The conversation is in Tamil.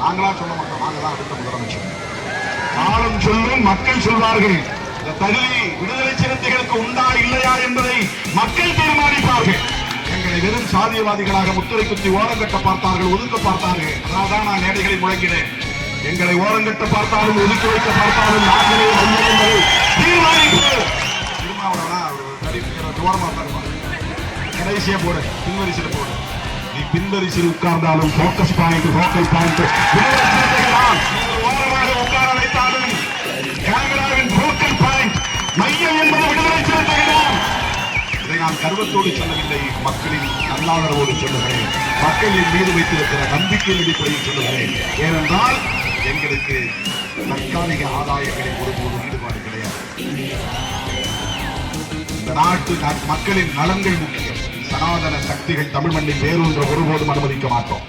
நாங்களா சொல்ல மாட்டோம், நாங்க தான் அடுத்த முதலமைச்சர். காலம் சொல்லும், மக்கள் சொல்வார்கள். இந்த தகுதி விடுதலை சிறுத்தைகளுக்கு உண்டா இல்லையா என்பதை மக்கள் தீர்மானிப்பார்கள். எங்களை வெறும் சாதியவாதிகளாக முத்திரை குத்தி ஓரங்கட்ட பார்த்தார்கள், ஒதுக்க பார்த்தார்கள். அதனால்தான் நான் மேடைகளை முழங்கினேன். எங்களை ஓரங்கட்ட பார்த்தாலும் ஒதுக்கி வைக்க பார்த்தாலும் நாங்களே என்பதை தீர்மானிப்போம். கடைசியா போடு, பின்வரிசையில் போடு. நீ பின்வரிசையில் உட்கார்ந்தாலும் போக்கஸ் பாயிண்ட், போக்கல் பாயிண்ட் ஓரமாக உட்கார வைத்தாலும் கேமராவின் போக்கல் பாயிண்ட் மையம் என்பது விடுதலை சிறுத்தைகள். இதை நான் கர்வத்தோடு சொல்லவில்லை, மக்களின் நல்லாதரவோடு சொல்லுகிறேன். மக்களின் மீது வைத்திருக்கிற நம்பிக்கையின் அடிப்படையில் சொல்லுகிறேன். ஏனென்றால் எங்களுக்கு தற்காலிக ஆதாயங்களில் ஒருபோதும் ஈடுபாடு கிடையாது. இந்த நாட்டு மக்களின் நலன்கள் முக்கியம். சனாதன சக்திகள் தமிழ் மண்ணில் வேறொன்று ஒருபோதும் அனுமதிக்க மாட்டோம்.